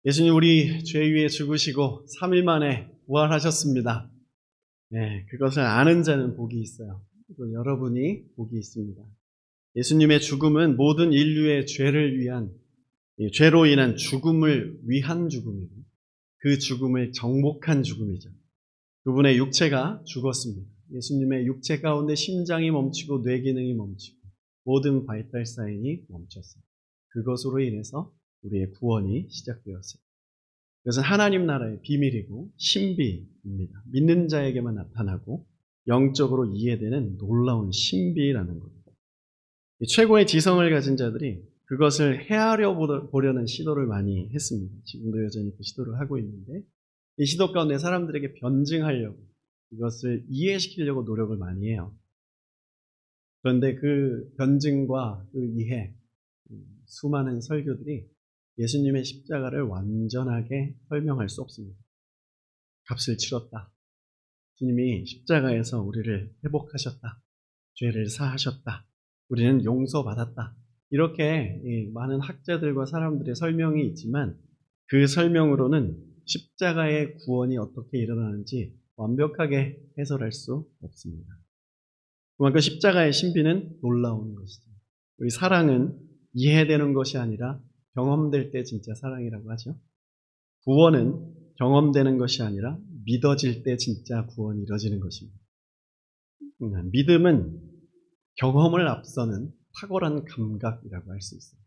예수님 우리 죄 위에 죽으시고 3일 만에 부활하셨습니다. 네, 그것을 아는 자는 복이 있어요. 또 여러분이 복이 있습니다. 예수님의 죽음은 모든 인류의 죄를 위한, 죄로 인한 죽음을 위한 죽음이고 그 죽음을 정복한 죽음이죠. 그분의 육체가 죽었습니다. 예수님의 육체 가운데 심장이 멈추고 뇌 기능이 멈추고 모든 바이탈 사인이 멈췄어요. 그것으로 인해서 우리의 구원이 시작되었어요. 그것은 하나님 나라의 비밀이고 신비입니다. 믿는 자에게만 나타나고 영적으로 이해되는 놀라운 신비라는 겁니다. 최고의 지성을 가진 자들이 그것을 헤아려 보려는 시도를 많이 했습니다. 지금도 여전히 그 시도를 하고 있는데 이 시도 가운데 사람들에게 변증하려고 이것을 이해시키려고 노력을 많이 해요. 그런데 그 변증과 그 이해, 수많은 설교들이 예수님의 십자가를 완전하게 설명할 수 없습니다. 값을 치렀다. 주님이 십자가에서 우리를 회복하셨다. 죄를 사하셨다. 우리는 용서받았다. 이렇게 많은 학자들과 사람들의 설명이 있지만 그 설명으로는 십자가의 구원이 어떻게 일어나는지 완벽하게 해설할 수 없습니다. 그만큼 십자가의 신비는 놀라운 것이죠. 우리 사랑은 이해되는 것이 아니라 경험될 때 진짜 사랑이라고 하죠. 구원은 경험되는 것이 아니라 믿어질 때 진짜 구원이 이루어지는 것입니다. 믿음은 경험을 앞서는 탁월한 감각이라고 할 수 있어요.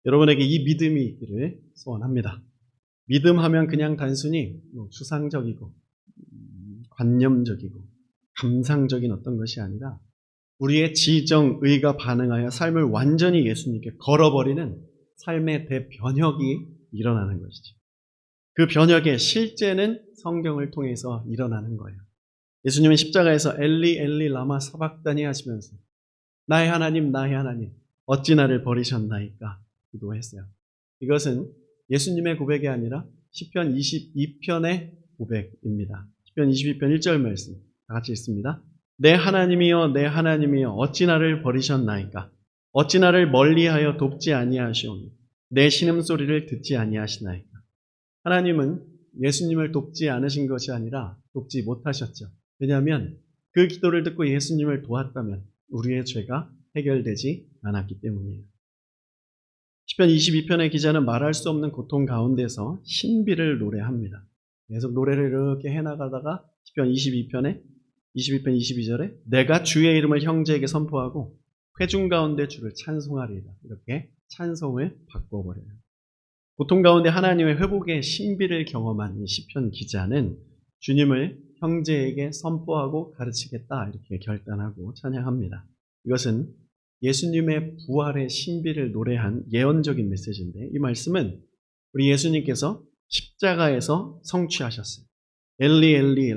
여러분에게 이 믿음이 있기를 소원합니다. 믿음하면 그냥 단순히 추상적이고 관념적이고 감상적인 어떤 것이 아니라 우리의 지정, 의가 반응하여 삶을 완전히 예수님께 걸어버리는 삶의 대변혁이 일어나는 것이죠. 그 변혁의 실제는 성경을 통해서 일어나는 거예요. 예수님은 십자가에서 엘리 엘리 라마 사박다니 하시면서 나의 하나님 어찌 나를 버리셨나이까 기도했어요. 이것은 예수님의 고백이 아니라 시편 22편의 고백입니다. 시편 22편 1절 말씀 다 같이 읽습니다. 내 하나님이여 내 하나님이여 어찌 나를 버리셨나이까 어찌 나를 멀리하여 돕지 아니하시오니 내 신음소리를 듣지 아니하시나이까. 하나님은 예수님을 돕지 않으신 것이 아니라 돕지 못하셨죠. 왜냐하면 그 기도를 듣고 예수님을 도왔다면 우리의 죄가 해결되지 않았기 때문이에요. 시편 22편의 기자는 말할 수 없는 고통 가운데서 신비를 노래합니다. 계속 노래를 이렇게 해나가다가 시편 22편 22절에 내가 주의 이름을 형제에게 선포하고 회중 가운데 주를 찬송하리이다. 이렇게 찬송을 바꿔버려요. 고통 가운데 하나님의 회복의 신비를 경험한 이 시편 기자는 주님을 형제에게 선포하고 가르치겠다 이렇게 결단하고 찬양합니다. 이것은 예수님의 부활의 신비를 노래한 예언적인 메시지인데 이 말씀은 우리 예수님께서 십자가에서 성취하셨어요. 엘리 엘리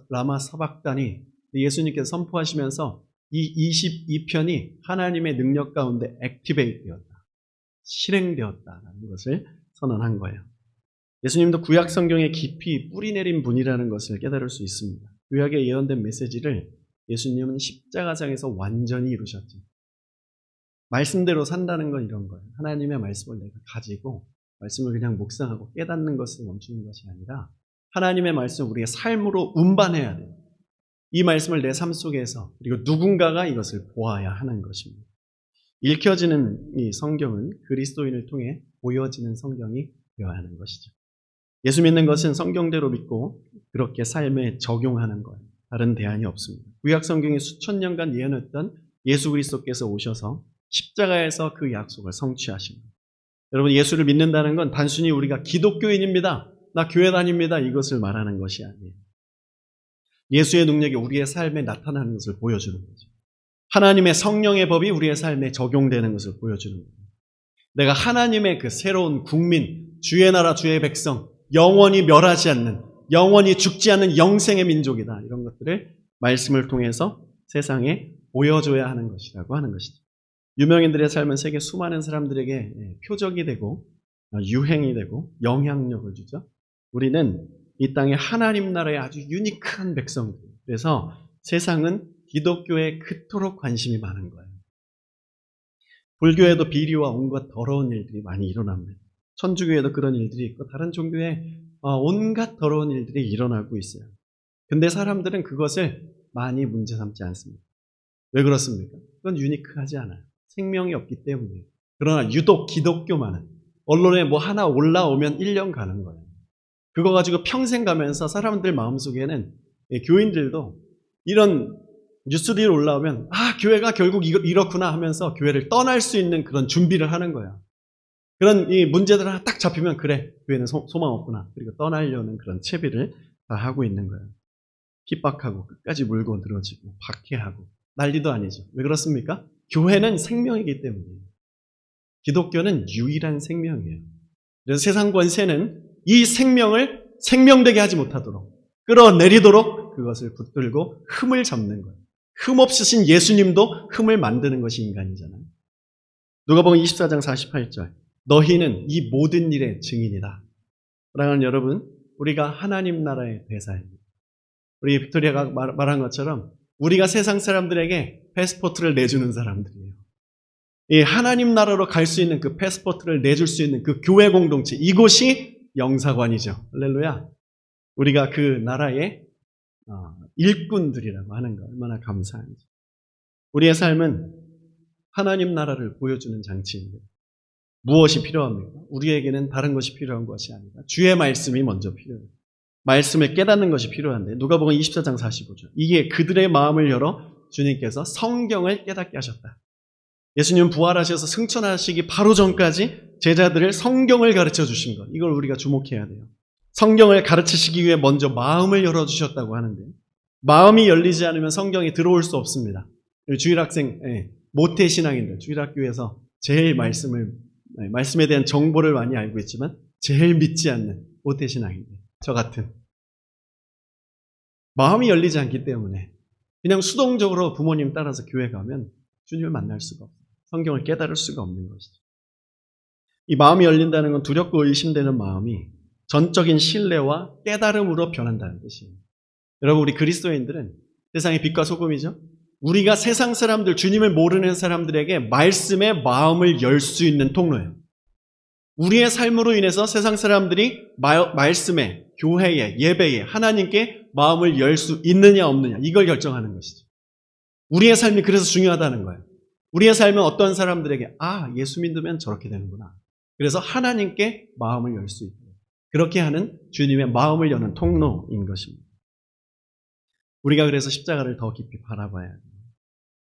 라마 사박다니 예수님께서 선포하시면서 이 22편이 하나님의 능력 가운데 액티베이트 되었다. 실행되었다는 것을 선언한 거예요. 예수님도 구약 성경에 깊이 뿌리내린 분이라는 것을 깨달을 수 있습니다. 구약에 예언된 메시지를 예수님은 십자가상에서 완전히 이루셨죠. 말씀대로 산다는 건 이런 거예요. 하나님의 말씀을 내가 가지고 말씀을 그냥 묵상하고 깨닫는 것을 멈추는 것이 아니라 하나님의 말씀을 우리의 삶으로 운반해야 돼요. 이 말씀을 내 삶 속에서 그리고 누군가가 이것을 보아야 하는 것입니다. 읽혀지는 이 성경은 그리스도인을 통해 보여지는 성경이 되어야 하는 것이죠. 예수 믿는 것은 성경대로 믿고 그렇게 삶에 적용하는 거예요. 다른 대안이 없습니다. 구약 성경이 수천 년간 예언했던 예수 그리스도께서 오셔서 십자가에서 그 약속을 성취하신 거예요. 여러분 예수를 믿는다는 건 단순히 우리가 기독교인입니다. 나 교회 다닙니다. 이것을 말하는 것이 아니에요. 예수의 능력이 우리의 삶에 나타나는 것을 보여주는 거죠. 하나님의 성령의 법이 우리의 삶에 적용되는 것을 보여주는 거예요. 내가 하나님의 그 새로운 국민, 주의 나라, 주의 백성, 영원히 멸하지 않는, 영원히 죽지 않는 영생의 민족이다. 이런 것들을 말씀을 통해서 세상에 보여줘야 하는 것이라고 하는 것이죠. 유명인들의 삶은 세계 수많은 사람들에게 표적이 되고 유행이 되고 영향력을 주죠. 우리는 이 땅의 하나님 나라의 아주 유니크한 백성들. 그래서 세상은 기독교에 그토록 관심이 많은 거예요. 불교에도 비리와 온갖 더러운 일들이 많이 일어납니다. 천주교에도 그런 일들이 있고 다른 종교에 온갖 더러운 일들이 일어나고 있어요. 근데 사람들은 그것을 많이 문제 삼지 않습니다. 왜 그렇습니까? 그건 유니크하지 않아요. 생명이 없기 때문이에요. 그러나 유독 기독교만은 언론에 뭐 하나 올라오면 1년 가는 거예요. 그거 가지고 평생 가면서 사람들 마음속에는 교인들도 이런 뉴스들이 올라오면 교회가 결국 이렇구나 하면서 교회를 떠날 수 있는 그런 준비를 하는 거예요. 그런 이 문제들 하나 딱 잡히면 그래, 교회는 소망 없구나. 그리고 떠나려는 그런 채비를 다 하고 있는 거예요. 핍박하고 끝까지 물고 늘어지고 박해하고 난리도 아니죠. 왜 그렇습니까? 교회는 생명이기 때문이에요. 기독교는 유일한 생명이에요. 그래서 세상 권세는 이 생명을 생명되게 하지 못하도록 끌어내리도록 그것을 붙들고 흠을 잡는 거예요. 흠 없으신 예수님도 흠을 만드는 것이 인간이잖아요. 누가복음 24장 48절 너희는 이 모든 일의 증인이다. 사랑하는 여러분, 우리가 하나님 나라의 대사입니다. 우리 빅토리아가 말한 것처럼 우리가 세상 사람들에게 패스포트를 내주는 사람들이에요. 이 하나님 나라로 갈 수 있는 그 패스포트를 내줄 수 있는 그 교회 공동체, 이곳이 영사관이죠. 할렐루야. 우리가 그 나라의 일꾼들이라고 하는 거 얼마나 감사한지. 우리의 삶은 하나님 나라를 보여주는 장치입니다. 무엇이 필요합니까? 우리에게는 다른 것이 필요한 것이 아니라 주의 말씀이 먼저 필요해요. 말씀을 깨닫는 것이 필요한데 누가복음 24장 45절 이게 그들의 마음을 열어 주님께서 성경을 깨닫게 하셨다. 예수님은 부활하셔서 승천하시기 바로 전까지 제자들을 성경을 가르쳐 주신 것, 이걸 우리가 주목해야 돼요. 성경을 가르치시기 위해 먼저 마음을 열어주셨다고 하는데 마음이 열리지 않으면 성경이 들어올 수 없습니다. 주일학생, 모태신앙인들, 주일학교에서 제일 말씀에 대한 정보를 많이 알고 있지만 제일 믿지 않는 모태신앙인들, 저 같은 마음이 열리지 않기 때문에 그냥 수동적으로 부모님 따라서 교회 가면 주님을 만날 수가 없어요. 성경을 깨달을 수가 없는 것이죠. 이 마음이 열린다는 건 두렵고 의심되는 마음이 전적인 신뢰와 깨달음으로 변한다는 뜻이에요. 여러분, 우리 그리스도인들은 세상의 빛과 소금이죠. 우리가 세상 사람들, 주님을 모르는 사람들에게 말씀의 마음을 열 수 있는 통로예요. 우리의 삶으로 인해서 세상 사람들이 말씀에, 교회에, 예배에, 하나님께 마음을 열 수 있느냐 없느냐, 이걸 결정하는 것이죠. 우리의 삶이 그래서 중요하다는 거예요. 우리의 삶은 어떤 사람들에게 예수 믿으면 저렇게 되는구나. 그래서 하나님께 마음을 열 수 있도록 그렇게 하는 주님의 마음을 여는 통로인 것입니다. 우리가 그래서 십자가를 더 깊이 바라봐야 해요.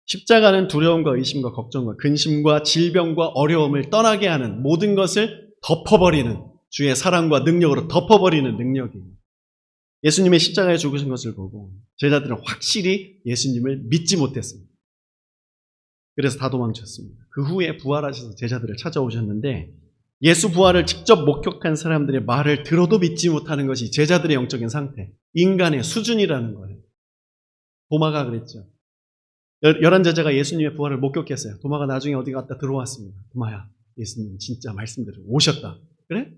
십자가는 두려움과 의심과 걱정과 근심과 질병과 어려움을 떠나게 하는 모든 것을 덮어버리는 주의 사랑과 능력으로 덮어버리는 능력이에요. 예수님의 십자가에 죽으신 것을 보고 제자들은 확실히 예수님을 믿지 못했습니다. 그래서 다 도망쳤습니다. 그 후에 부활하셔서 제자들을 찾아오셨는데 예수 부활을 직접 목격한 사람들의 말을 들어도 믿지 못하는 것이 제자들의 영적인 상태, 인간의 수준이라는 거예요. 도마가 그랬죠. 11 제자가 예수님의 부활을 목격했어요. 도마가 나중에 어디 갔다 들어왔습니다. 도마야, 예수님 진짜 말씀대로 오셨다. 그래?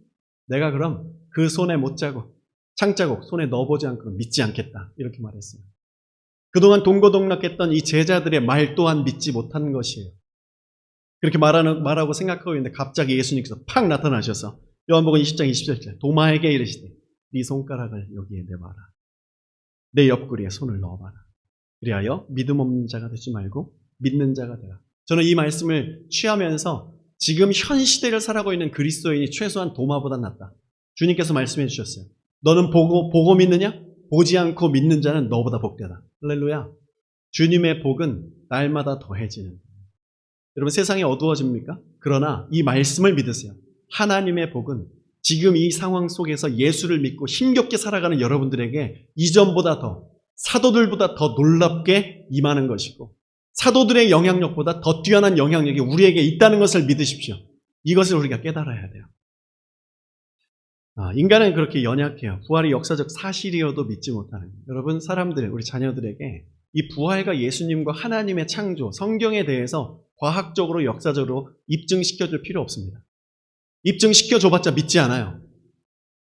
내가 그럼 그 손에 못자국, 창자국 손에 넣어보지 않고는 믿지 않겠다. 이렇게 말했어요. 그동안 동고동락했던 이 제자들의 말 또한 믿지 못한 것이에요. 그렇게 말하고 생각하고 있는데 갑자기 예수님께서 팍 나타나셔서 요한복음 20장 27절 도마에게 이르시되 네 손가락을 여기에 내봐라. 내 옆구리에 손을 넣어봐라. 그리하여 믿음 없는 자가 되지 말고 믿는 자가 되라. 저는 이 말씀을 취하면서 지금 현 시대를 살아가고 있는 그리스도인이 최소한 도마보다 낫다. 주님께서 말씀해 주셨어요. 너는 보고 믿느냐? 보지 않고 믿는 자는 너보다 복되다. 할렐루야. 주님의 복은 날마다 더해지는. 여러분, 세상이 어두워집니까? 그러나 이 말씀을 믿으세요. 하나님의 복은 지금 이 상황 속에서 예수를 믿고 힘겹게 살아가는 여러분들에게 이전보다 더, 사도들보다 더 놀랍게 임하는 것이고 사도들의 영향력보다 더 뛰어난 영향력이 우리에게 있다는 것을 믿으십시오. 이것을 우리가 깨달아야 돼요. 인간은 그렇게 연약해요. 부활이 역사적 사실이어도 믿지 못하는 거예요. 여러분, 사람들, 우리 자녀들에게 이 부활과 예수님과 하나님의 창조, 성경에 대해서 과학적으로, 역사적으로 입증시켜줄 필요 없습니다. 입증시켜줘봤자 믿지 않아요.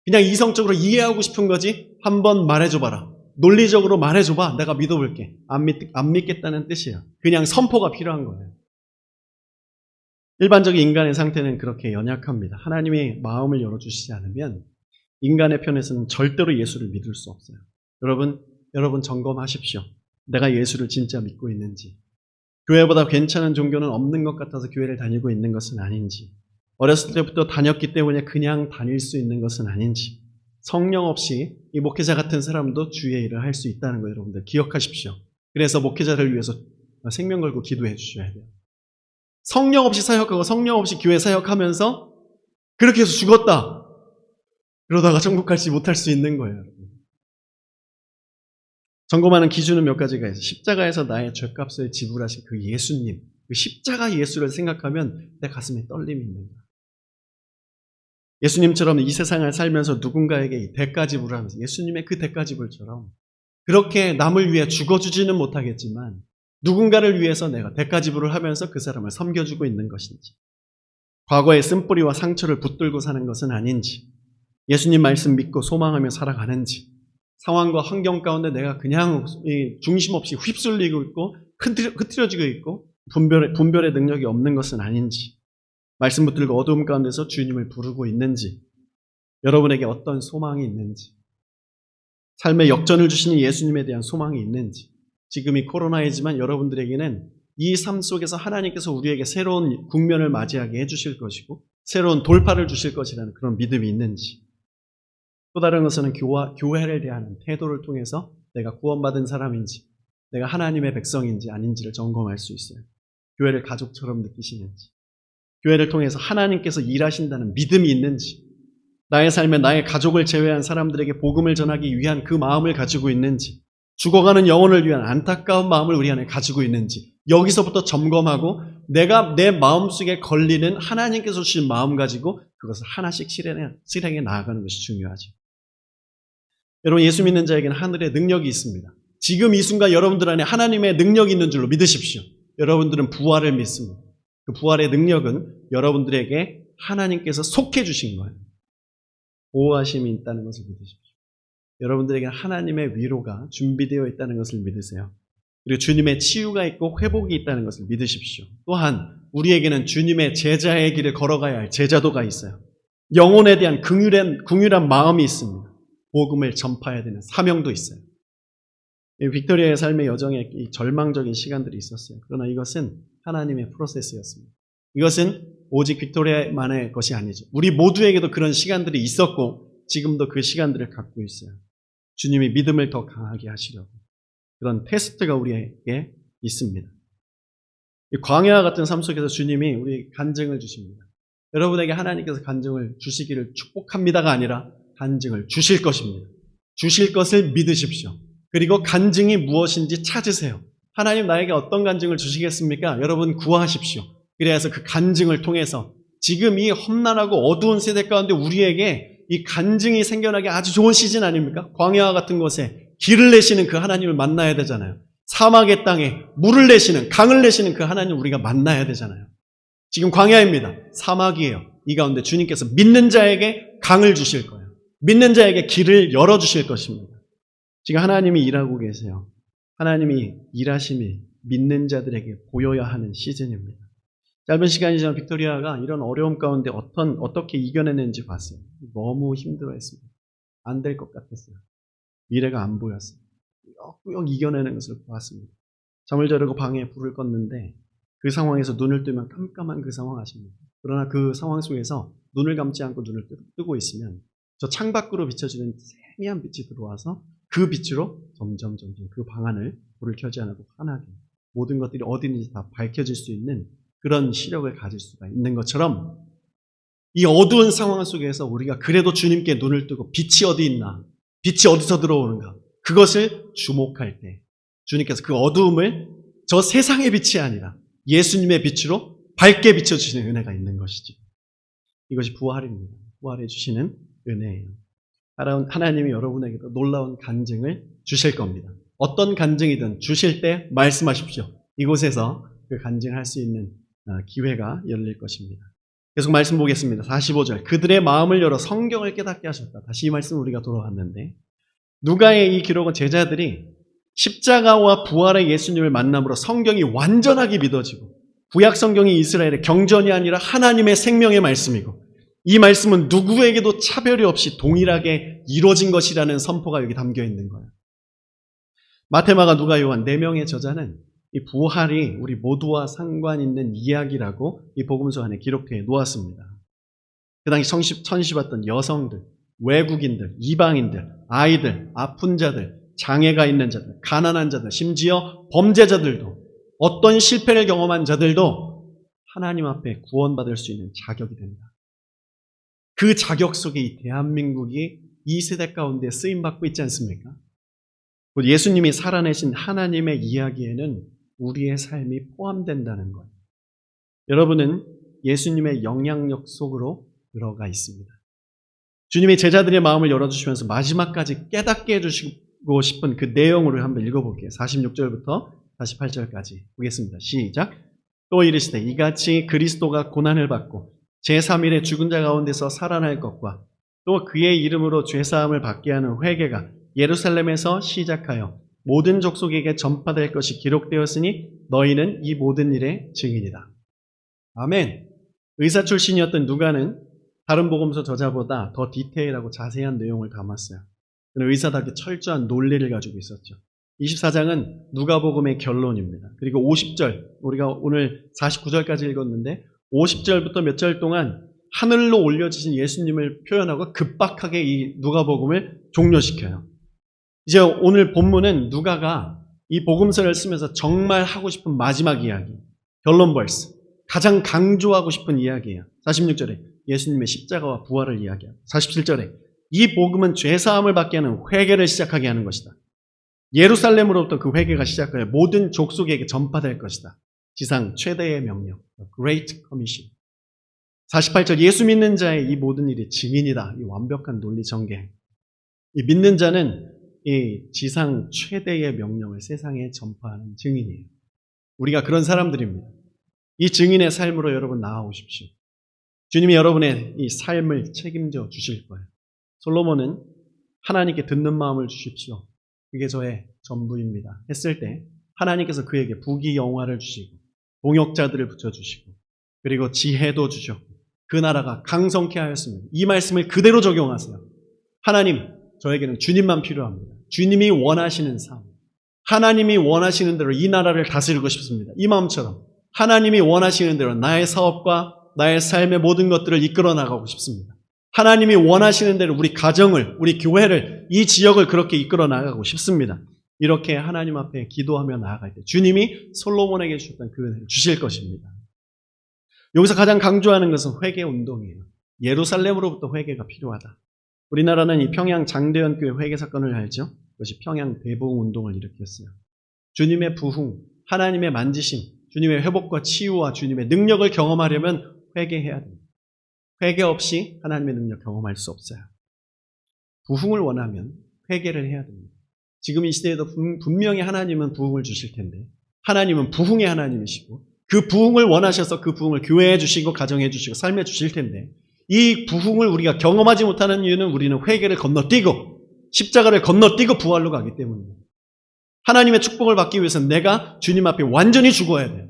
그냥 이성적으로 이해하고 싶은 거지 한번 말해줘봐라. 논리적으로 말해줘봐. 내가 믿어볼게. 안 믿겠다는 뜻이에요. 그냥 선포가 필요한 거예요. 일반적인 인간의 상태는 그렇게 연약합니다. 하나님이 마음을 열어주시지 않으면 인간의 편에서는 절대로 예수를 믿을 수 없어요. 여러분 점검하십시오. 내가 예수를 진짜 믿고 있는지, 교회보다 괜찮은 종교는 없는 것 같아서 교회를 다니고 있는 것은 아닌지, 어렸을 때부터 다녔기 때문에 그냥 다닐 수 있는 것은 아닌지, 성령 없이 이 목회자 같은 사람도 주의 일을 할 수 있다는 거 여러분들 기억하십시오. 그래서 목회자를 위해서 생명 걸고 기도해 주셔야 돼요. 성령 없이 사역하고 성령 없이 교회 사역하면서 그렇게 해서 죽었다. 그러다가 천국 갈지 못할 수 있는 거예요, 여러분. 점검하는 기준은 몇 가지가 있어요. 십자가에서 나의 죄값을 지불하신 그 예수님, 그 십자가 예수를 생각하면 내 가슴에 떨림이 있는 거예요. 예수님처럼 이 세상을 살면서 누군가에게 대가 지불하면서 예수님의 그 대가 지불처럼 그렇게 남을 위해 죽어주지는 못하겠지만 누군가를 위해서 내가 대가 지불을 하면서 그 사람을 섬겨주고 있는 것인지, 과거의 쓴뿌리와 상처를 붙들고 사는 것은 아닌지, 예수님 말씀 믿고 소망하며 살아가는지, 상황과 환경 가운데 내가 그냥 중심 없이 휩쓸리고 있고 흐트러지고 있고 분별의 능력이 없는 것은 아닌지, 말씀 붙들고 어두움 가운데서 주님을 부르고 있는지, 여러분에게 어떤 소망이 있는지, 삶의 역전을 주시는 예수님에 대한 소망이 있는지, 지금이 코로나이지만 여러분들에게는 이 삶 속에서 하나님께서 우리에게 새로운 국면을 맞이하게 해주실 것이고 새로운 돌파를 주실 것이라는 그런 믿음이 있는지, 또 다른 것은 교회를 대하는 태도를 통해서 내가 구원받은 사람인지, 내가 하나님의 백성인지 아닌지를 점검할 수 있어요. 교회를 가족처럼 느끼시는지, 교회를 통해서 하나님께서 일하신다는 믿음이 있는지, 나의 삶에 나의 가족을 제외한 사람들에게 복음을 전하기 위한 그 마음을 가지고 있는지, 죽어가는 영혼을 위한 안타까운 마음을 우리 안에 가지고 있는지, 여기서부터 점검하고 내가 내 마음속에 걸리는 하나님께서 주신 마음 가지고 그것을 하나씩 실행해 나아가는 것이 중요하죠. 여러분, 예수 믿는 자에게는 하늘의 능력이 있습니다. 지금 이 순간 여러분들 안에 하나님의 능력이 있는 줄로 믿으십시오. 여러분들은 부활을 믿습니다. 그 부활의 능력은 여러분들에게 하나님께서 속해 주신 거예요. 보호하심이 있다는 것을 믿으십시오. 여러분들에게 하나님의 위로가 준비되어 있다는 것을 믿으세요. 그리고 주님의 치유가 있고 회복이 있다는 것을 믿으십시오. 또한 우리에게는 주님의 제자의 길을 걸어가야 할 제자도가 있어요. 영혼에 대한 긍휼한 마음이 있습니다. 복음을 전파해야 되는 사명도 있어요. 빅토리아의 삶의 여정에 이 절망적인 시간들이 있었어요. 그러나 이것은 하나님의 프로세스였습니다. 이것은 오직 빅토리아만의 것이 아니죠. 우리 모두에게도 그런 시간들이 있었고 지금도 그 시간들을 갖고 있어요. 주님이 믿음을 더 강하게 하시려고 그런 테스트가 우리에게 있습니다. 이 광야와 같은 삶 속에서 주님이 우리 간증을 주십니다. 여러분에게 하나님께서 간증을 주시기를 축복합니다가 아니라 간증을 주실 것입니다. 주실 것을 믿으십시오. 그리고 간증이 무엇인지 찾으세요. 하나님 나에게 어떤 간증을 주시겠습니까? 여러분 구하십시오. 그래서 그 간증을 통해서 지금 이 험난하고 어두운 세대 가운데 우리에게 이 간증이 생겨나기 아주 좋은 시즌 아닙니까? 광야와 같은 곳에 길을 내시는 그 하나님을 만나야 되잖아요. 사막의 땅에 물을 내시는, 강을 내시는 그 하나님을 우리가 만나야 되잖아요. 지금 광야입니다. 사막이에요. 이 가운데 주님께서 믿는 자에게 강을 주실 거예요. 믿는 자에게 길을 열어주실 것입니다. 지금 하나님이 일하고 계세요. 하나님이 일하심이 믿는 자들에게 보여야 하는 시즌입니다. 짧은 시간이지만 빅토리아가 이런 어려움 가운데 어떻게 이겨내는지 봤어요. 너무 힘들어했습니다. 안 될 것 같았어요. 미래가 안 보였어요. 꾸역꾸역 이겨내는 것을 보았습니다. 잠을 자려고 방에 불을 껐는데 그 상황에서 눈을 뜨면 깜깜한 그 상황 아십니까? 그러나 그 상황 속에서 눈을 감지 않고 눈을 뜨고 있으면 저 창밖으로 비춰지는 세미한 빛이 들어와서 그 빛으로 점점 그 방 안을 불을 켜지 않아도 환하게 모든 것들이 어디든지 다 밝혀질 수 있는 그런 시력을 가질 수가 있는 것처럼 이 어두운 상황 속에서 우리가 그래도 주님께 눈을 뜨고 빛이 어디 있나, 빛이 어디서 들어오는가, 그것을 주목할 때 주님께서 그 어두움을 저 세상의 빛이 아니라 예수님의 빛으로 밝게 비춰주시는 은혜가 있는 것이죠. 이것이 부활입니다. 부활해 주시는 은혜예요. 하나님이 여러분에게도 놀라운 간증을 주실 겁니다. 어떤 간증이든 주실 때 말씀하십시오. 이곳에서 그 간증할 수 있는 기회가 열릴 것입니다. 계속 말씀 보겠습니다. 45절. 그들의 마음을 열어 성경을 깨닫게 하셨다. 다시 이 말씀 우리가 돌아왔는데 누가의 이 기록은 제자들이 십자가와 부활의 예수님을 만남으로 성경이 완전하게 믿어지고 구약 성경이 이스라엘의 경전이 아니라 하나님의 생명의 말씀이고 이 말씀은 누구에게도 차별이 없이 동일하게 이루어진 것이라는 선포가 여기 담겨 있는 거예요. 마테마가 누가 요한 4명의 저자는 이 부활이 우리 모두와 상관 있는 이야기라고 이 복음서 안에 기록되어 놓았습니다. 그 당시 천시 봤던 여성들, 외국인들, 이방인들, 아이들, 아픈 자들, 장애가 있는 자들, 가난한 자들, 심지어 범죄자들도 어떤 실패를 경험한 자들도 하나님 앞에 구원받을 수 있는 자격이 된다. 그 자격 속에 이 대한민국이 이 세대 가운데 쓰임받고 있지 않습니까? 예수님이 살아내신 하나님의 이야기에는 우리의 삶이 포함된다는 거예요. 여러분은 예수님의 영향력 속으로 들어가 있습니다. 주님이 제자들의 마음을 열어주시면서 마지막까지 깨닫게 해주시고 싶은 그 내용으로 한번 읽어볼게요. 46절부터 48절까지 보겠습니다. 시작. 또 이르시되 이같이 그리스도가 고난을 받고 제3일에 죽은 자 가운데서 살아날 것과 또 그의 이름으로 죄사함을 받게 하는 회개가 예루살렘에서 시작하여 모든 족속에게 전파될 것이 기록되었으니 너희는 이 모든 일의 증인이다. 아멘. 의사 출신이었던 누가는 다른 복음서 저자보다 더 디테일하고 자세한 내용을 담았어요. 그는 의사답게 철저한 논리를 가지고 있었죠. 24장은 누가복음의 결론입니다. 그리고 50절, 우리가 오늘 49절까지 읽었는데 50절부터 몇 절 동안 하늘로 올려지신 예수님을 표현하고 급박하게 이 누가복음을 종료시켜요. 이제 오늘 본문은 누가가 이 복음서를 쓰면서 정말 하고 싶은 마지막 이야기, 결론 벌스, 가장 강조하고 싶은 이야기예요. 46절에 예수님의 십자가와 부활을 이야기하고 47절에 이 복음은 죄사함을 받게 하는 회개를 시작하게 하는 것이다. 예루살렘으로부터 그 회개가 시작하여 모든 족속에게 전파될 것이다. 지상 최대의 명령, Great Commission. 48절 예수 믿는 자의 이 모든 일이 증인이다. 이 완벽한 논리 전개. 이 믿는 자는 이 지상 최대의 명령을 세상에 전파하는 증인이에요. 우리가 그런 사람들입니다. 이 증인의 삶으로 여러분 나아오십시오. 주님이 여러분의 이 삶을 책임져 주실 거예요. 솔로몬은 하나님께 듣는 마음을 주십시오. 그게 저의 전부입니다. 했을 때 하나님께서 그에게 부귀영화를 주시고 동역자들을 붙여주시고 그리고 지혜도 주셨고 그 나라가 강성케 하였습니다. 이 말씀을 그대로 적용하세요. 하나님, 저에게는 주님만 필요합니다. 주님이 원하시는 삶, 하나님이 원하시는 대로 이 나라를 다스리고 싶습니다. 이 마음처럼 하나님이 원하시는 대로 나의 사업과 나의 삶의 모든 것들을 이끌어 나가고 싶습니다. 하나님이 원하시는 대로 우리 가정을, 우리 교회를, 이 지역을 그렇게 이끌어 나가고 싶습니다. 이렇게 하나님 앞에 기도하며 나아갈 때 주님이 솔로몬에게 주셨던 그 은혜를 주실 것입니다. 여기서 가장 강조하는 것은 회개 운동이에요. 예루살렘으로부터 회개가 필요하다. 우리나라는 이 평양 장대현 교회 회개 사건을 알죠? 그것이 평양 대부흥 운동을 일으켰어요. 주님의 부흥, 하나님의 만지심, 주님의 회복과 치유와 주님의 능력을 경험하려면 회개해야 됩니다. 회개 없이 하나님의 능력 경험할 수 없어요. 부흥을 원하면 회개를 해야 됩니다. 지금 이 시대에도 분명히 하나님은 부흥을 주실 텐데 하나님은 부흥의 하나님이시고 그 부흥을 원하셔서 그 부흥을 교회에 주시고 가정에 주시고 삶에 주실 텐데 이 부흥을 우리가 경험하지 못하는 이유는 우리는 회개를 건너뛰고 십자가를 건너뛰고 부활로 가기 때문입니다. 하나님의 축복을 받기 위해서는 내가 주님 앞에 완전히 죽어야 돼요.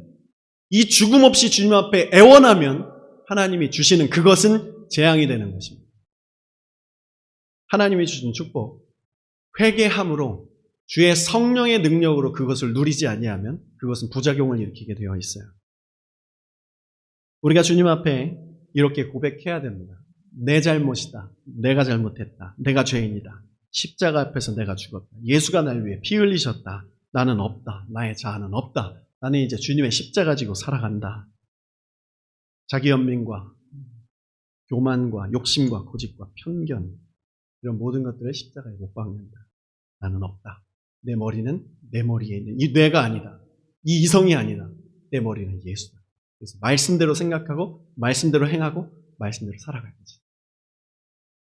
이 죽음 없이 주님 앞에 애원하면 하나님이 주시는 그것은 재앙이 되는 것입니다. 하나님이 주신 축복, 회개함으로 주의 성령의 능력으로 그것을 누리지 아니하면 그것은 부작용을 일으키게 되어 있어요. 우리가 주님 앞에 이렇게 고백해야 됩니다. 내 잘못이다. 내가 잘못했다. 내가 죄인이다. 십자가 앞에서 내가 죽었다. 예수가 날 위해 피 흘리셨다. 나는 없다. 나의 자아는 없다. 나는 이제 주님의 십자가 지고 살아간다. 자기 연민과 교만과 욕심과 고집과 편견 이런 모든 것들을 십자가에 못 박는다. 나는 없다. 내 머리는 내 머리에 있는 이 뇌가 아니다. 이 이성이 아니다. 내 머리는 예수다. 그래서 말씀대로 생각하고 말씀대로 행하고 말씀대로 살아갈 거지.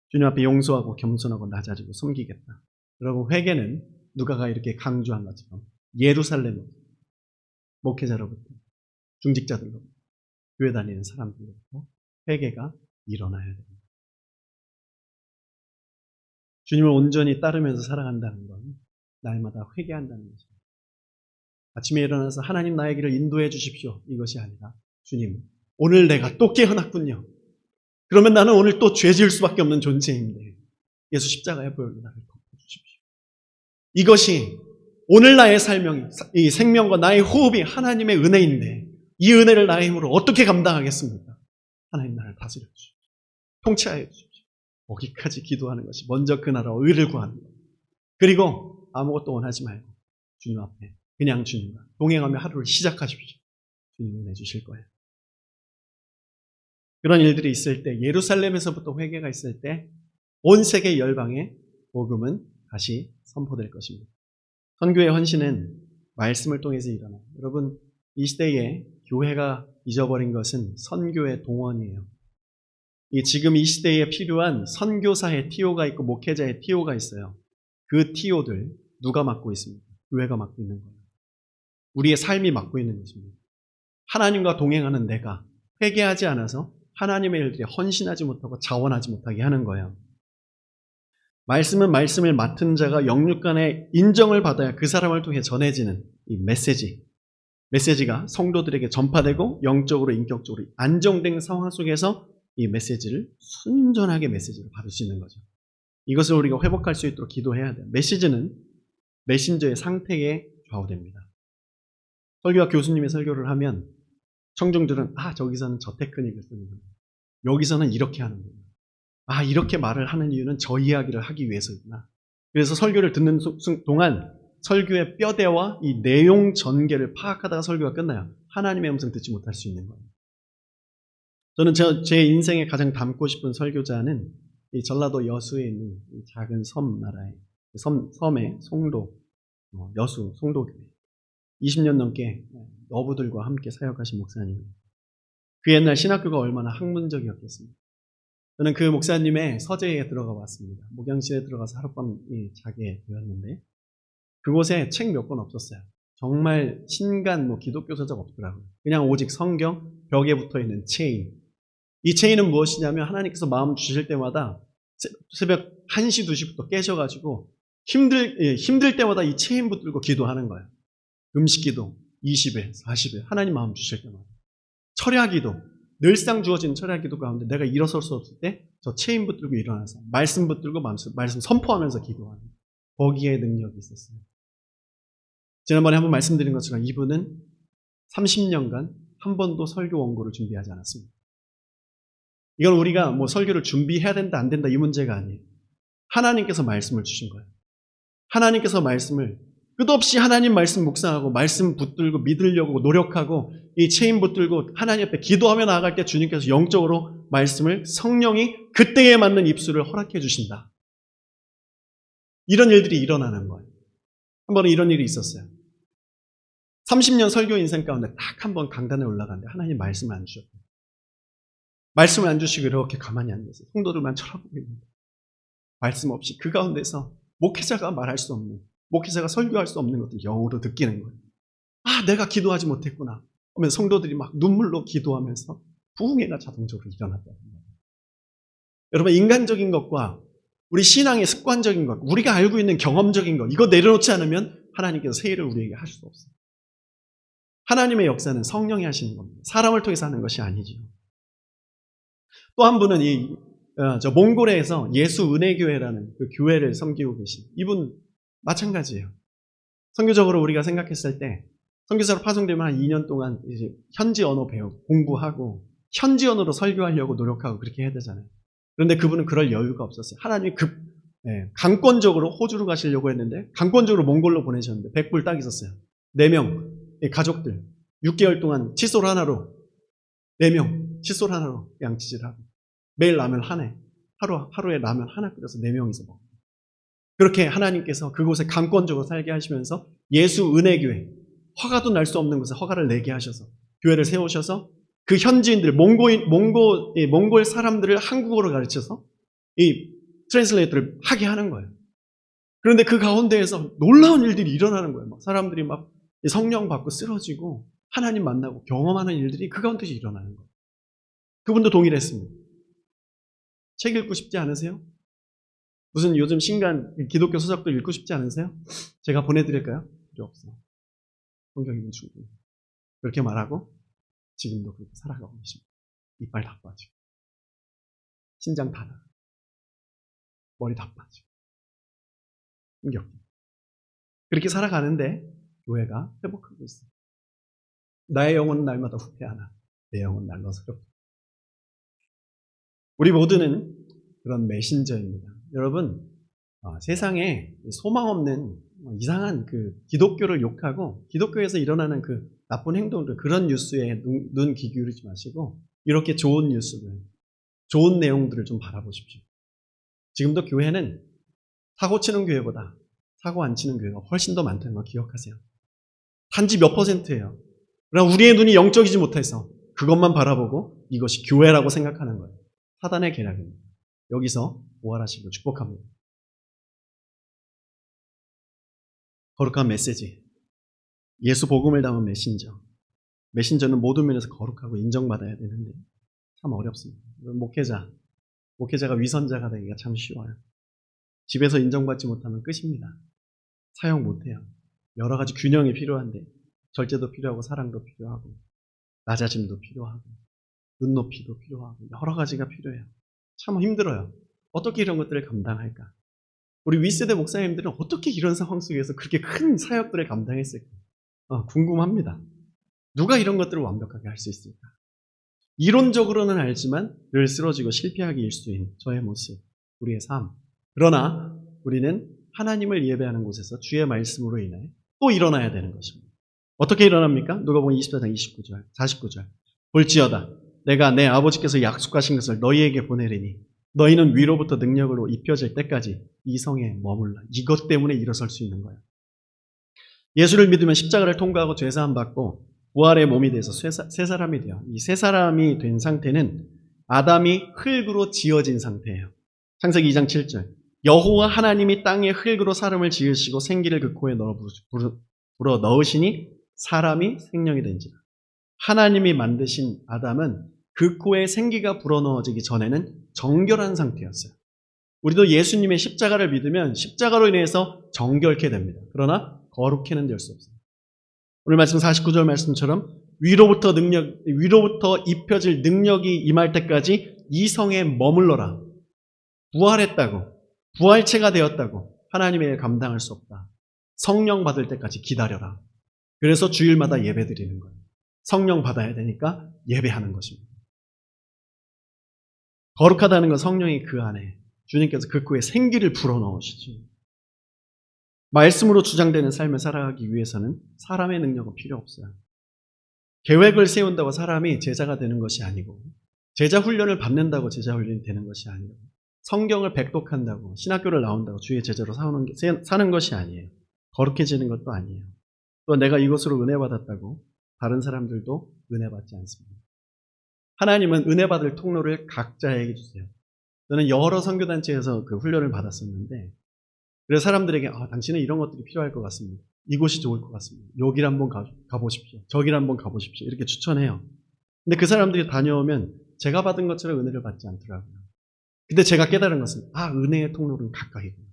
주님 앞에 용서하고 겸손하고 낮아지고 섬기겠다. 여러분 회개는 누가가 이렇게 강조한 것처럼 예루살렘 목회자로부터 중직자들로부터 교회 다니는 사람들로부터 회개가 일어나야 됩니다. 주님을 온전히 따르면서 살아간다는 건 날마다 회개한다는 것입니다. 아침에 일어나서 하나님 나의 길을 인도해 주십시오. 이것이 아니라 주님, 오늘 내가 또 깨어났군요. 그러면 나는 오늘 또 죄 지을 수밖에 없는 존재인데 예수 십자가의 보혈로 나를 덮어주십시오. 이것이 오늘 나의 이 생명과 나의 호흡이 하나님의 은혜인데 이 은혜를 나의 힘으로 어떻게 감당하겠습니까? 하나님 나를 다스려 주십시오. 통치하여 주십시오. 거기까지 기도하는 것이 먼저 그 나라와 의를 구하는 것. 그리고 아무것도 원하지 말고 주님 앞에 그냥 주님과 동행하며 하루를 시작하십시오. 주님이 내주실 거예요. 그런 일들이 있을 때, 예루살렘에서부터 회개가 있을 때 온 세계 열방에 복음은 다시 선포될 것입니다. 선교의 헌신은 말씀을 통해서 일어나요. 여러분, 이 시대에 교회가 잊어버린 것은 선교의 동원이에요. 지금 이 시대에 필요한 선교사의 티오가 있고 목회자의 티오가 있어요. 그 티오들 누가 맡고 있습니까? 교회가 맡고 있는 거예요. 우리의 삶이 맡고 있는 것입니다. 하나님과 동행하는 내가 회개하지 않아서 하나님의 일들에 헌신하지 못하고 자원하지 못하게 하는 거예요. 말씀은 말씀을 맡은 자가 영육간의 인정을 받아야 그 사람을 통해 전해지는 이 메시지가 성도들에게 전파되고 영적으로 인격적으로 안정된 상황 속에서 이 메시지를 순전하게 메시지를 받을 수 있는 거죠. 이것을 우리가 회복할 수 있도록 기도해야 돼요. 메시지는 메신저의 상태에 좌우됩니다. 설교와 교수님이 설교를 하면 청중들은 저기서는 저 테크닉을 쓰는구나. 여기서는 이렇게 하는구나. 이렇게 말을 하는 이유는 저 이야기를 하기 위해서구나. 그래서 설교를 듣는 동안 설교의 뼈대와 이 내용 전개를 파악하다가 설교가 끝나요. 하나님의 음성 듣지 못할 수 있는 거예요. 저는 제 인생에 가장 닮고 싶은 설교자는 이 전라도 여수에 있는 이 작은 섬 나라의 섬의 여수 송도교회 20년 넘게 어부들과 함께 사역하신 목사님이에요. 그 옛날 신학교가 얼마나 학문적이었겠습니까? 저는 그 목사님의 서재에 들어가 봤습니다. 목양실에 들어가서 하룻밤 자게 되었는데 그곳에 책 몇 권 없었어요. 정말 신간 기독교 서적 없더라고요. 그냥 오직 성경, 벽에 붙어있는 체인. 이 체인은 무엇이냐면 하나님께서 마음 주실 때마다 새벽 1시, 2시부터 깨셔가지고 힘들 때마다 이 체인 붙들고 기도하는 거예요. 음식 기도 20일, 40일 하나님 마음 주실 때마다. 철야 기도, 늘상 주어진 철야 기도 가운데 내가 일어설 수 없을 때 저 체인 붙들고 일어나서 말씀 붙들고 말씀 선포하면서 기도하는 거기에 능력이 있었어요. 지난번에 한번 말씀드린 것처럼 이분은 30년간 한 번도 설교 원고를 준비하지 않았습니다. 이건 우리가 설교를 준비해야 된다 안 된다 이 문제가 아니에요. 하나님께서 말씀을 주신 거예요. 하나님께서 말씀을 끝없이 하나님 말씀 묵상하고 말씀 붙들고 믿으려고 노력하고 이 체인 붙들고 하나님 앞에 기도하며 나아갈 때 주님께서 영적으로 말씀을 성령이 그때에 맞는 입술을 허락해 주신다. 이런 일들이 일어나는 거예요. 한 번은 이런 일이 있었어요. 30년 설교 인생 가운데 딱 한 번 강단에 올라갔는데 하나님 말씀을 안 주셨어요. 말씀을 안 주시고 이렇게 가만히 앉아서 성도들만 쳐다보고 있는데 말씀 없이 그 가운데서 목회자가 말할 수 없는 목회자가 설교할 수 없는 것들 영으로 느끼는 거예요. 내가 기도하지 못했구나. 그러면 성도들이 막 눈물로 기도하면서 부흥회가 자동적으로 일어났다는 거예요. 여러분 인간적인 것과 우리 신앙의 습관적인 것, 우리가 알고 있는 경험적인 것 이거 내려놓지 않으면 하나님께서 새 일을 우리에게 할 수 없어요. 하나님의 역사는 성령이 하시는 겁니다. 사람을 통해서 하는 것이 아니지요. 또 한 분은 몽골에서 예수 은혜교회라는 그 교회를 섬기고 계신 이분 마찬가지예요. 선교적으로 우리가 생각했을 때 선교사로 파송되면 한 2년 동안 이제 현지 언어 배우고 공부하고 현지 언어로 설교하려고 노력하고 그렇게 해야 되잖아요. 그런데 그분은 그럴 여유가 없었어요. 하나님이 강권적으로 호주로 가시려고 했는데 강권적으로 몽골로 보내셨는데 100불 딱 있었어요. 4명 가족들 6개월 동안 칫솔 하나로 4명 칫솔 하나로 양치질하고 매일 라면 하나 하루에 라면 하나 끓여서 4명이서 먹고 그렇게 하나님께서 그곳에 강권적으로 살게 하시면서 예수 은혜교회 허가도 날 수 없는 곳에 허가를 내게 하셔서 교회를 세우셔서 그 현지인들 몽골 사람들을 한국어로 가르쳐서 이 트랜슬레이터를 하게 하는 거예요. 그런데 그 가운데에서 놀라운 일들이 일어나는 거예요. 사람들이 막 성령 받고 쓰러지고 하나님 만나고 경험하는 일들이 그 가운데서 일어나는 거예요. 그분도 동일했습니다. 책 읽고 싶지 않으세요? 무슨 요즘 신간 기독교 서적들 읽고 싶지 않으세요? 제가 보내드릴까요? 필요 없어요. 성경에는 충분히. 그렇게 말하고 지금도 그렇게 살아가고 계십니다. 이빨 다 빠지고 신장 다 나고 머리 다 빠지고 힘겹게 그렇게 살아가는데 교회가 회복하고 있어요. 나의 영혼은 날마다 후퇴하나 내 영혼은 날로 새롭다. 우리 모두는 그런 메신저입니다. 여러분, 세상에 소망 없는 이상한 그 기독교를 욕하고 기독교에서 일어나는 그 나쁜 행동들, 그런 뉴스에 눈 귀 기울이지 마시고 이렇게 좋은 뉴스들, 좋은 내용들을 좀 바라보십시오. 지금도 교회는 사고 치는 교회보다 사고 안 치는 교회가 훨씬 더 많다는 거 기억하세요. 단지 몇 %예요. 그러나 우리의 눈이 영적이지 못해서 그것만 바라보고 이것이 교회라고 생각하는 거예요. 사단의 계략입니다. 여기서 부활하시고 축복합니다. 거룩한 메시지, 예수 복음을 담은 메신저. 메신저는 모든 면에서 거룩하고 인정받아야 되는데 참 어렵습니다. 목회자가 위선자가 되기가 참 쉬워요. 집에서 인정받지 못하면 끝입니다. 사용 못해요. 여러 가지 균형이 필요한데 절제도 필요하고 사랑도 필요하고 낮아짐도 필요하고 눈높이도 필요하고 여러 가지가 필요해요. 참 힘들어요. 어떻게 이런 것들을 감당할까? 우리 윗세대 목사님들은 어떻게 이런 상황 속에서 그렇게 큰 사역들을 감당했을까? 궁금합니다. 누가 이런 것들을 완벽하게 할 수 있을까? 이론적으로는 알지만 늘 쓰러지고 실패하기 일수인 저의 모습, 우리의 삶. 그러나 우리는 하나님을 예배하는 곳에서 주의 말씀으로 인해 또 일어나야 되는 것입니다. 어떻게 일어납니까? 누가복음 24장 29절, 49절. 볼지어다 내가 내 아버지께서 약속하신 것을 너희에게 보내리니 너희는 위로부터 능력으로 입혀질 때까지 이 성에 머물라. 이것 때문에 일어설 수 있는 거예요. 예수를 믿으면 십자가를 통과하고 죄사함 받고 부활의 몸이 돼서 새 사람이 돼요. 이 새 사람이 된 상태는 아담이 흙으로 지어진 상태예요. 창세기 2장 7절. 여호와 하나님이 땅에 흙으로 사람을 지으시고 생기를 그 코에 불어 넣으시니 사람이 생명이 된지라. 하나님이 만드신 아담은 그 코에 생기가 불어넣어지기 전에는 정결한 상태였어요. 우리도 예수님의 십자가를 믿으면 십자가로 인해서 정결케 됩니다. 그러나 거룩케는 될 수 없어요. 오늘 말씀 49절 말씀처럼 위로부터 입혀질 능력이 임할 때까지 이 성에 머물러라. 부활했다고, 부활체가 되었다고 하나님의 일 감당할 수 없다. 성령 받을 때까지 기다려라. 그래서 주일마다 예배 드리는 거예요. 성령 받아야 되니까 예배하는 것입니다. 거룩하다는 건 성령이 그 안에, 주님께서 그 코에 생기를 불어넣으시지. 말씀으로 주장되는 삶을 살아가기 위해서는 사람의 능력은 필요 없어요. 계획을 세운다고 사람이 제자가 되는 것이 아니고, 제자 훈련을 받는다고 제자 훈련이 되는 것이 아니고, 성경을 백독한다고 신학교를 나온다고 주의 제자로 사는 것이 아니에요. 거룩해지는 것도 아니에요. 또 내가 이것으로 은혜 받았다고 다른 사람들도 은혜 받지 않습니다. 하나님은 은혜 받을 통로를 각자에게 주세요. 저는 여러 선교단체에서 그 훈련을 받았었는데, 그래서 사람들에게 당신은 이런 것들이 필요할 것 같습니다. 이곳이 좋을 것 같습니다. 여기를 한번 가보십시오. 저기를 한번 가보십시오. 이렇게 추천해요. 근데 그 사람들이 다녀오면 제가 받은 것처럼 은혜를 받지 않더라고요. 근데 제가 깨달은 것은 은혜의 통로는 가까이구나.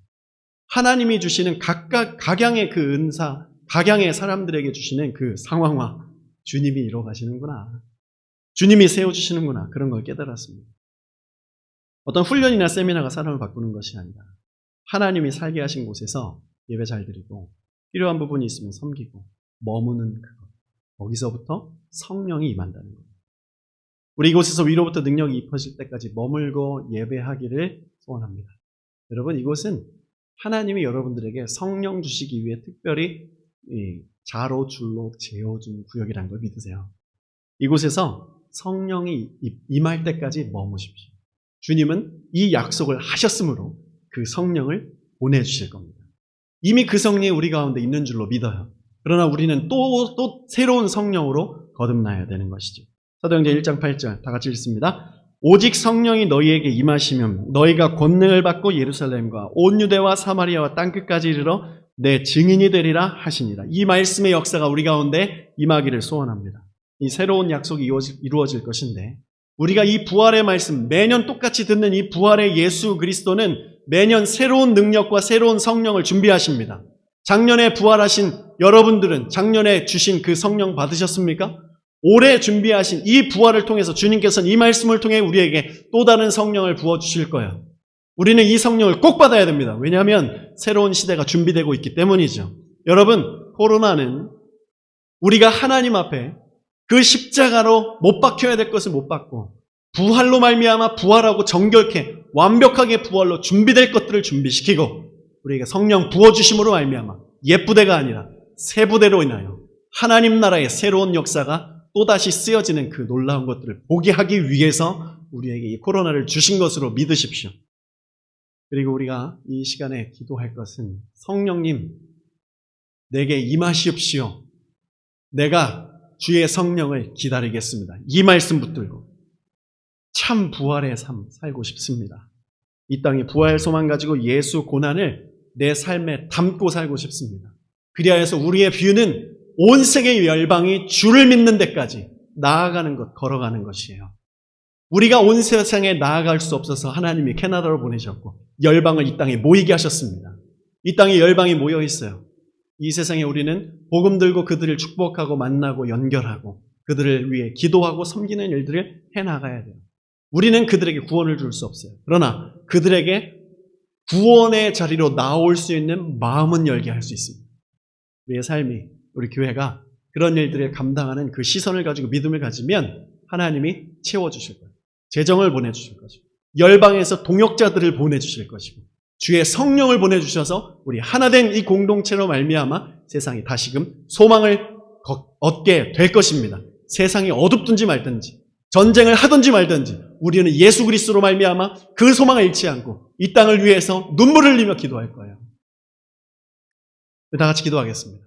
하나님이 주시는 각양의 그 은사, 각양의 사람들에게 주시는 그 상황화, 주님이 이뤄 가시는구나. 주님이 세워주시는구나. 그런 걸 깨달았습니다. 어떤 훈련이나 세미나가 사람을 바꾸는 것이 아니라 하나님이 살게 하신 곳에서 예배 잘 드리고 필요한 부분이 있으면 섬기고 머무는 그것. 거기서부터 성령이 임한다는 거예요. 우리 이곳에서 위로부터 능력이 입혀질 때까지 머물고 예배하기를 소원합니다. 여러분, 이곳은 하나님이 여러분들에게 성령 주시기 위해 특별히 자로 줄로 재워준 구역이라는 걸 믿으세요. 이곳에서 성령이 임할 때까지 머무십시오. 주님은 이 약속을 하셨으므로 그 성령을 보내주실 겁니다. 이미 그 성령이 우리 가운데 있는 줄로 믿어요. 그러나 우리는 또 새로운 성령으로 거듭나야 되는 것이죠. 사도행전 1장 8절 다 같이 읽습니다. 오직 성령이 너희에게 임하시면 너희가 권능을 받고 예루살렘과 온 유대와 사마리아와 땅끝까지 이르러 내 증인이 되리라 하시니라. 이 말씀의 역사가 우리 가운데 임하기를 소원합니다. 이 새로운 약속이 이루어질 것인데, 우리가 이 부활의 말씀, 매년 똑같이 듣는 이 부활의 예수 그리스도는 매년 새로운 능력과 새로운 성령을 준비하십니다. 작년에 부활하신 여러분들은 작년에 주신 그 성령 받으셨습니까? 올해 준비하신 이 부활을 통해서 주님께서는 이 말씀을 통해 우리에게 또 다른 성령을 부어주실 거예요. 우리는 이 성령을 꼭 받아야 됩니다. 왜냐하면 새로운 시대가 준비되고 있기 때문이죠. 여러분, 코로나는 우리가 하나님 앞에 그 십자가로 못 박혀야 될 것을 못 박고 부활로 말미암아 부활하고 정결케 완벽하게 부활로 준비될 것들을 준비시키고 우리에게 성령 부어주심으로 말미암아 옛부대가 아니라 새부대로 인하여 하나님 나라의 새로운 역사가 또다시 쓰여지는 그 놀라운 것들을 보게 하기 위해서 우리에게 이 코로나를 주신 것으로 믿으십시오. 그리고 우리가 이 시간에 기도할 것은 성령님 내게 임하시옵시오. 내가 주의 성령을 기다리겠습니다. 이 말씀 붙들고 참 부활의 삶 살고 싶습니다. 이 땅에 부활 소망 가지고 예수 고난을 내 삶에 담고 살고 싶습니다. 그리하여 해서 우리의 뷰는 온 세계 열방이 주를 믿는 데까지 나아가는 것, 걸어가는 것이에요. 우리가 온 세상에 나아갈 수 없어서 하나님이 캐나다로 보내셨고 열방을 이 땅에 모이게 하셨습니다. 이 땅에 열방이 모여 있어요. 이 세상에 우리는 복음 들고 그들을 축복하고 만나고 연결하고 그들을 위해 기도하고 섬기는 일들을 해나가야 돼요. 우리는 그들에게 구원을 줄 수 없어요. 그러나 그들에게 구원의 자리로 나올 수 있는 마음은 열게 할 수 있습니다. 우리의 삶이, 우리 교회가 그런 일들을 감당하는 그 시선을 가지고 믿음을 가지면 하나님이 채워주실 거예요. 재정을 보내주실 것이고 열방에서 동역자들을 보내주실 것이고 주의 성령을 보내주셔서 우리 하나된 이 공동체로 말미암아 세상이 다시금 소망을 얻게 될 것입니다. 세상이 어둡든지 말든지 전쟁을 하든지 말든지 우리는 예수 그리스도로 말미암아 그 소망을 잃지 않고 이 땅을 위해서 눈물을 흘리며 기도할 거예요. 다 같이 기도하겠습니다.